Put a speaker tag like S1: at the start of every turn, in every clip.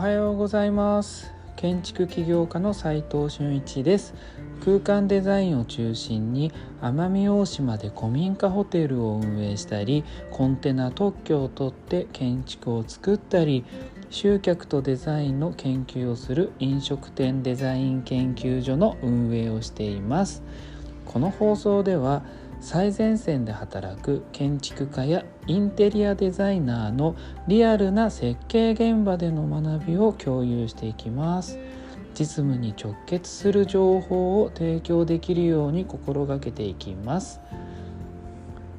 S1: はようございます。建築起業家の斉藤俊一です。空間デザインを中心に奄美大島で古民家ホテルを運営したり、コンテナ特許を取って建築を作ったり、集客とデザインの研究をする飲食店デザイン研究所の運営をしています。この放送では最前線で働く建築家やインテリアデザイナーのリアルな設計現場での学びを共有していきます。実務に直結する情報を提供できるように心がけていきます。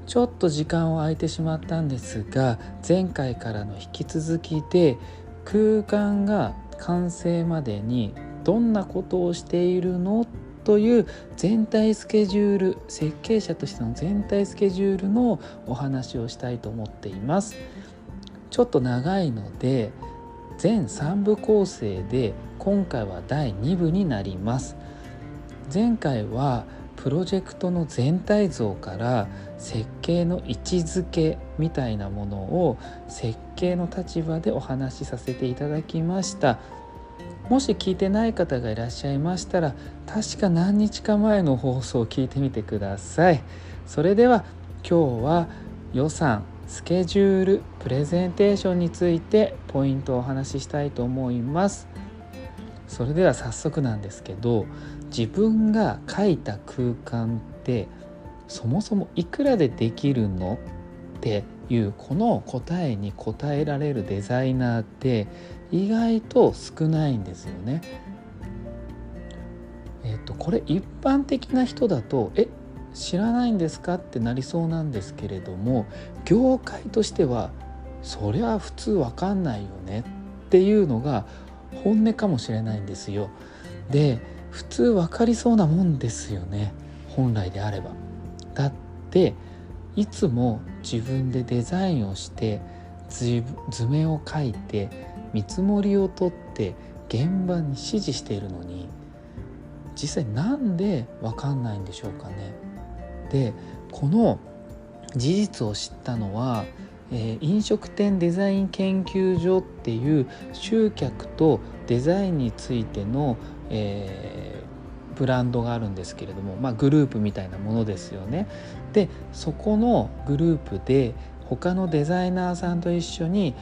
S1: ちょっと時間を空いてしまったんですが、前回からの引き続きで空間が完成までにどんなことをしているのという全体スケジュール、設計者としての全体スケジュールのお話をしたいと思っています。ちょっと長いので全3部構成で今回は第2部になります。前回はプロジェクトの全体像から設計の位置づけみたいなものを設計の立場でお話しさせていただきました。もし聞いてない方がいらっしゃいましたら、確か何日か前の放送を聞いてみてください。それでは今日は予算、スケジュール、プレゼンテーションについてポイントをお話ししたいと思います。それでは早速なんですけど、自分が描いた空間ってそもそもいくらでできるのっていうこの答えに答えられるデザイナーって意外と少ないんですよね。これ一般的な人だと知らないんですかってなりそうなんですけれども、業界としてはそりゃ普通わかんないよねっていうのが本音かもしれないんですよ。で、普通わかりそうなもんですよね、本来であれば。だっていつも自分でデザインをして図面を描いて見積もりを取って現場に指示しているのに、実際なんで分かんないんでしょうかね。で、この事実を知ったのは、飲食店デザイン研究所っていう集客とデザインについての、ブランドがあるんですけれども、グループみたいなものですよね。で、そこのグループで他のデザイナーさんと一緒に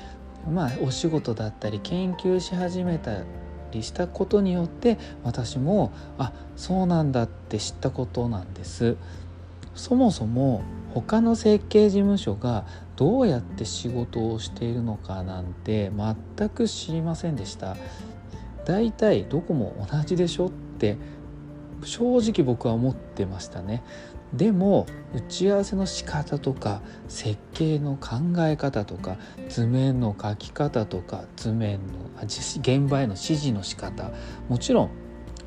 S1: お仕事だったり研究し始めたりしたことによって、私もそうなんだって知ったことなんです。そもそも他の設計事務所がどうやって仕事をしているのかなんて全く知りませんでした。だいたいどこも同じでしょって正直僕は思ってましたね。でも打ち合わせの仕方とか設計の考え方とか図面の描き方とか図面の現場への指示の仕方、もちろん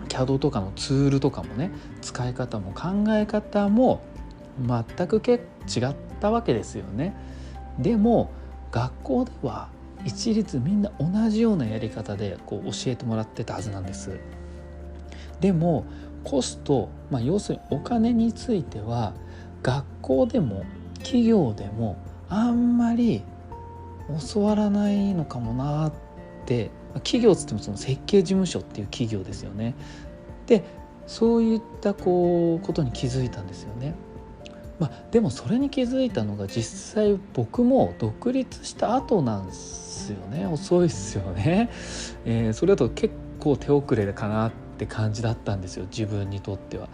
S1: CAD とかのツールとかもね、使い方も考え方も全く違ったわけですよね。でも学校では一律みんな同じようなやり方で教えてもらってたはずなんです。でもコスト、要するにお金については学校でも企業でもあんまり教わらないのかもなって、企業つってもその設計事務所っていう企業ですよね。で、そういったことに気づいたんですよね。でもそれに気づいたのが実際僕も独立した後なんですよね。遅いですよね。それだと結構手遅れかなって感じだったんですよ、自分にとっては。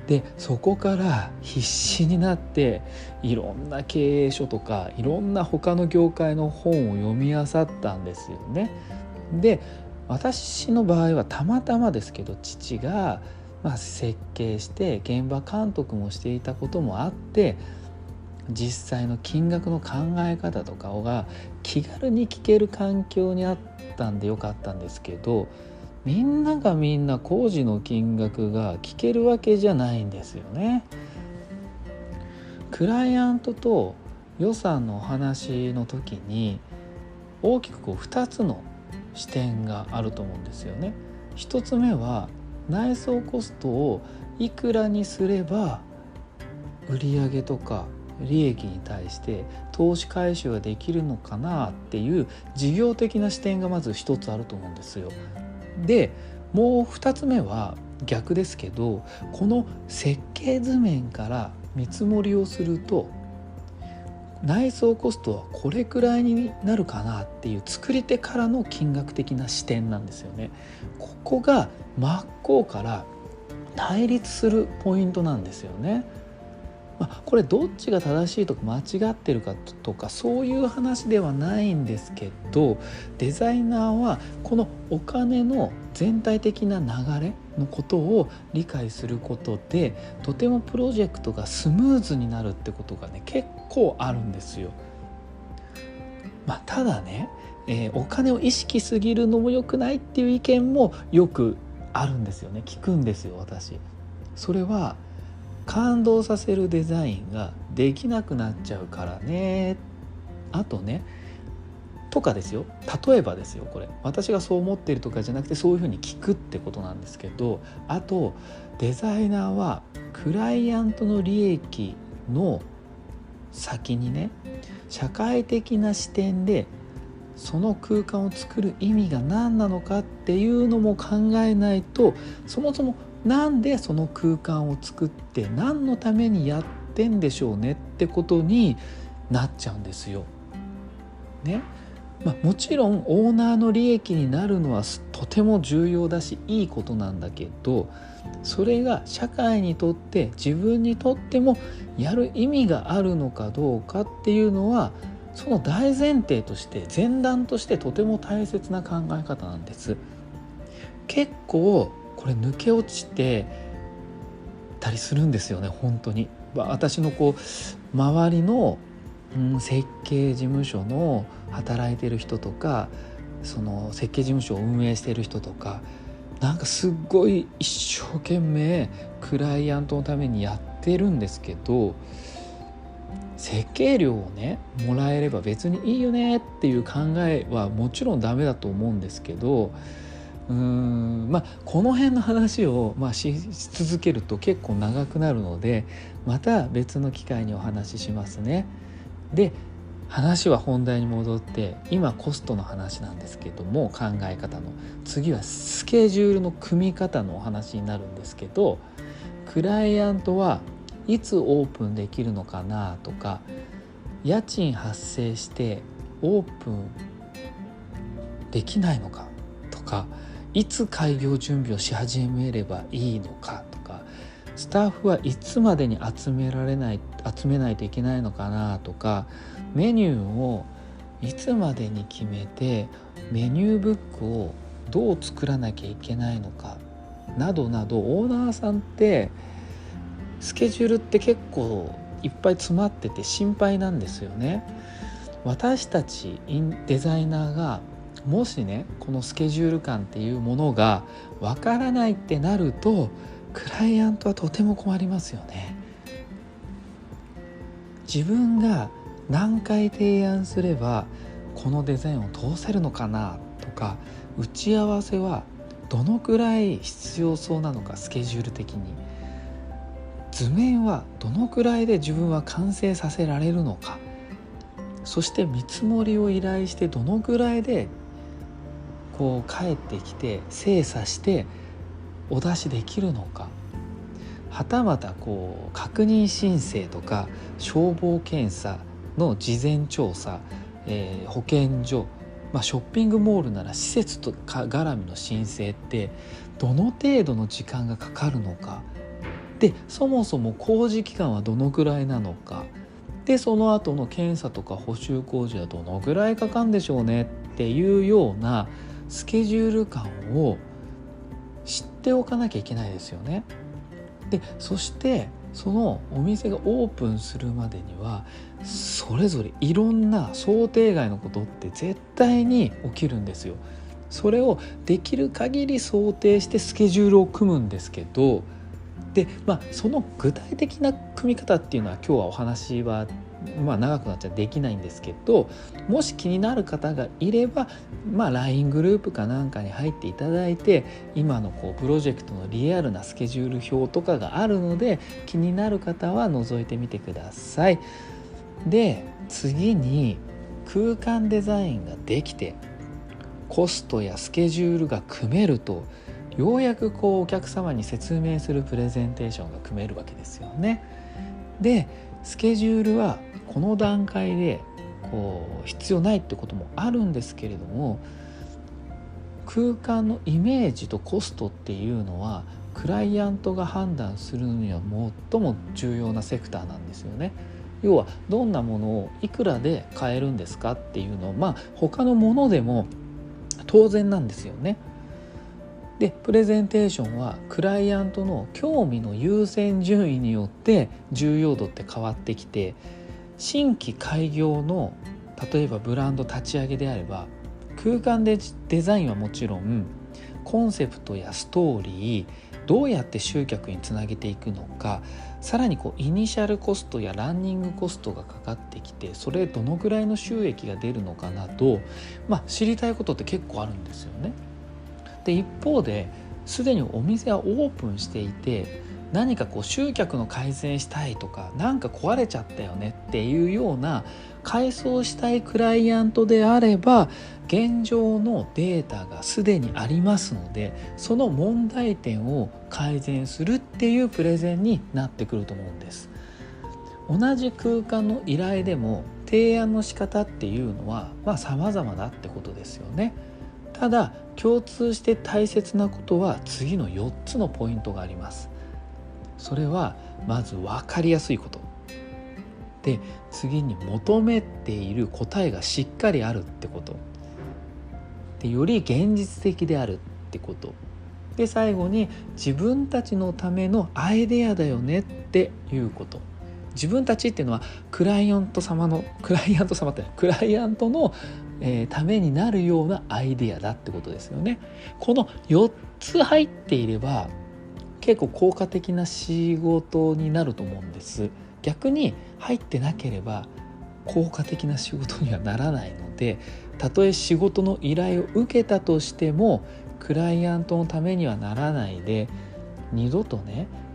S1: で、そこから必死になっていろんな経営書とかいろんな他の業界の本を読み漁ったんですよね。で、私の場合はたまたまですけど父が設計して現場監督もしていたこともあって、実際の金額の考え方とかが気軽に聞ける環境にあったんでよかったんですけど、みんながみんな工事の金額が聞けるわけじゃないんですよね。クライアントと予算のお話の時に大きく2つの視点があると思うんですよね。1つ目は内装コストをいくらにすれば売上とか利益に対して投資回収ができるのかなっていう事業的な視点がまず一つあると思うんですよ。でもう二つ目は逆ですけど、この設計図面から見積もりをすると内装コストはこれくらいになるかなっていう作り手からの金額的な視点なんですよね。ここが真っ向から対立するポイントなんですよね。これどっちが正しいとか間違ってるかとかそういう話ではないんですけど、デザイナーはこのお金の全体的な流れのことを理解することでとてもプロジェクトがスムーズになるってことがね結構あるんですよ。ただね、お金を意識すぎるのも良くないっていう意見もよくあるんですよね。聞くんですよ私。それは感動させるデザインができなくなっちゃうからね。あとねとかですよ、例えばですよ、これ私がそう思っているとかじゃなくてそういうふうに聞くってことなんですけど、あとデザイナーはクライアントの利益の先にね社会的な視点でその空間を作る意味が何なのかっていうのも考えないと、そもそもなんでその空間を作って何のためにやってんでしょうねってことになっちゃうんですよ。ね。もちろんオーナーの利益になるのはとても重要だしいいことなんだけど、それが社会にとって自分にとってもやる意味があるのかどうかっていうのはその大前提として前段としてとても大切な考え方なんです。結構これ抜け落ちてたりするんですよね本当に。私の周りの設計事務所の働いてる人とかその設計事務所を運営している人とかなんかすっごい一生懸命クライアントのためにやってるんですけど、設計料をねもらえれば別にいいよねっていう考えはもちろんダメだと思うんですけど、この辺の話をし続けると結構長くなるのでまた別の機会にお話ししますね。で話は本題に戻って今コストの話なんですけども、考え方の次はスケジュールの組み方のお話になるんですけど、クライアントはいつオープンできるのかなとか、家賃発生してオープンできないのかとか、いつ開業準備をし始めればいいのかとか、スタッフはいつまでに集めないといけないのかなとか、メニューをいつまでに決めてメニューブックをどう作らなきゃいけないのかなどなど、オーナーさんってスケジュールって結構いっぱい詰まってて心配なんですよね。私たちデザイナーがもしねこのスケジュール感っていうものがわからないってなるとクライアントはとても困りますよね。自分が何回提案すればこのデザインを通せるのかなとか、打ち合わせはどのくらい必要そうなのか、スケジュール的に図面はどのくらいで自分は完成させられるのか、そして見積もりを依頼してどのくらいで帰ってきて精査してお出しできるのか、はたまた確認申請とか消防検査の事前調査、保健所、ショッピングモールなら施設とか絡みの申請ってどの程度の時間がかかるのかで、そもそも工事期間はどのくらいなのかで、その後の検査とか補修工事はどのくらいかかるんでしょうねっていうようなスケジュール感を知っておかなきゃいけないですよね。でそしてそのお店がオープンするまでにはそれぞれいろんな想定外のことって絶対に起きるんですよ。それをできる限り想定してスケジュールを組むんですけど、でその具体的な組み方っていうのは今日はお話は長くなっちゃできないんですけど、もし気になる方がいれば、LINE グループかなんかに入っていただいて、今のプロジェクトのリアルなスケジュール表とかがあるので、気になる方は覗いてみてください。で、次に空間デザインができてコストやスケジュールが組めると、ようやくお客様に説明するプレゼンテーションが組めるわけですよね。で、スケジュールはこの段階で必要ないってこともあるんですけれども、空間のイメージとコストっていうのはクライアントが判断するには最も重要なセクターなんですよね。要はどんなものをいくらで買えるんですかっていうのを、他のものでも当然なんですよね。で、プレゼンテーションはクライアントの興味の優先順位によって重要度って変わってきて、新規開業の例えばブランド立ち上げであれば、空間でデザインはもちろん、コンセプトやストーリー、どうやって集客につなげていくのか、さらにイニシャルコストやランニングコストがかかってきて、それどのぐらいの収益が出るのかなど、知りたいことって結構あるんですよね。で、一方ですでにお店はオープンしていて、何か集客の改善したいとか、なんか壊れちゃったよねっていうような改装したいクライアントであれば、現状のデータがすでにありますので、その問題点を改善するっていうプレゼンになってくると思うんです。同じ空間の依頼でも提案の仕方っていうのは様々だってことですよね。ただ共通して大切なことは次の4つのポイントがあります。それはまず分かりやすいことで、次に求めている答えがしっかりあるってことで、より現実的であるってことで、最後に自分たちのためのアイデアだよねっていうこと。自分たちっていうのはクライアントのためになるようなアイデアだってことですよね。この4つ入っていれば結構効果的な仕事になると思うんです。逆に入ってなければ効果的な仕事にはならないので、たとえ仕事の依頼を受けたとしてもクライアントのためにはならないで、二度と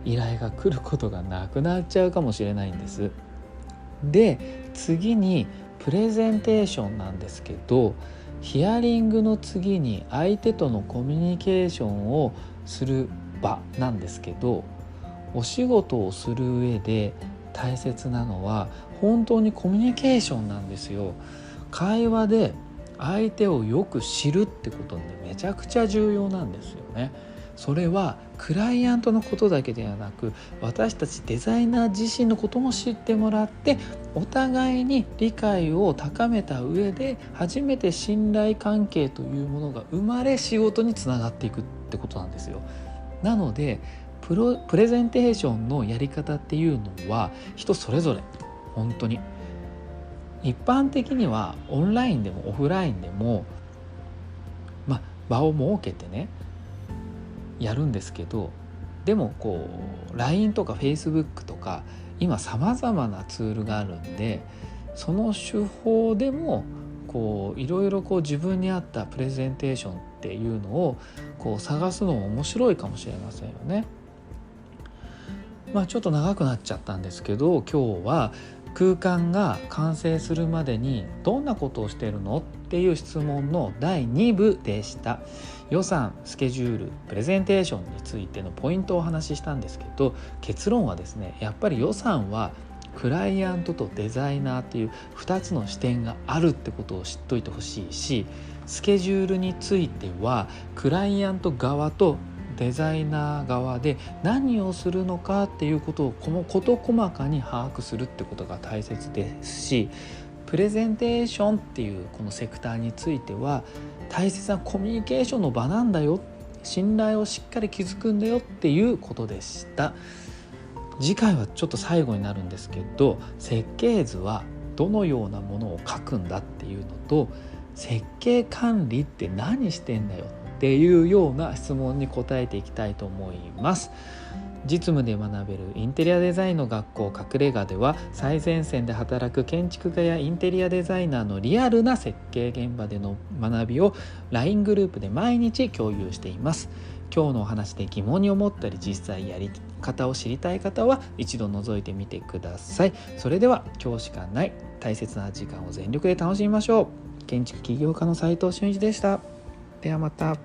S1: 依頼が来ることがなくなっちゃうかもしれないんです。で、次にプレゼンテーションなんですけど、ヒアリングの次に相手とのコミュニケーションをする場なんですけど、お仕事をする上で大切なのは本当にコミュニケーションなんですよ。会話で相手をよく知るってことでめちゃくちゃ重要なんですよね。それはクライアントのことだけではなく、私たちデザイナー自身のことも知ってもらって、お互いに理解を高めた上で初めて信頼関係というものが生まれ、仕事につながっていくってことなんですよ。なのでプレゼンテーションのやり方っていうのは人それぞれ、本当に一般的にはオンラインでもオフラインでも、場を設けてやるんですけど、でもLINE とか Facebook とか今さまざまなツールがあるんで、その手法でもいろいろ自分に合ったプレゼンテーションっていうのを探すのも面白いかもしれませんよね。ちょっと長くなっちゃったんですけど、今日は空間が完成するまでにどんなことをしているのっていう質問の第2部でした。予算、スケジュール、プレゼンテーションについてのポイントをお話ししたんですけど、結論はですね、やっぱり予算はクライアントとデザイナーっていう2つの視点があるってことを知っといてほしいし、スケジュールについてはクライアント側とデザイナー側で何をするのかっていうことを事細かに把握するってことが大切ですし、プレゼンテーションっていうこのセクターについては大切なコミュニケーションの場なんだよ、信頼をしっかり築くんだよっていうことでした。次回はちょっと最後になるんですけど、設計図はどのようなものを書くんだっていうのと、設計管理って何してんだよっていうような質問に答えていきたいと思います。実務で学べるインテリアデザインの学校隠れ家では、最前線で働く建築家やインテリアデザイナーのリアルな設計現場での学びを LINE グループで毎日共有しています。今日のお話で疑問に思ったり実際やり方を知りたい方は一度覗いてみてください。それでは今日しかない大切な時間を全力で楽しみましょう。建築起業家の斉藤俊一でした。ではまた。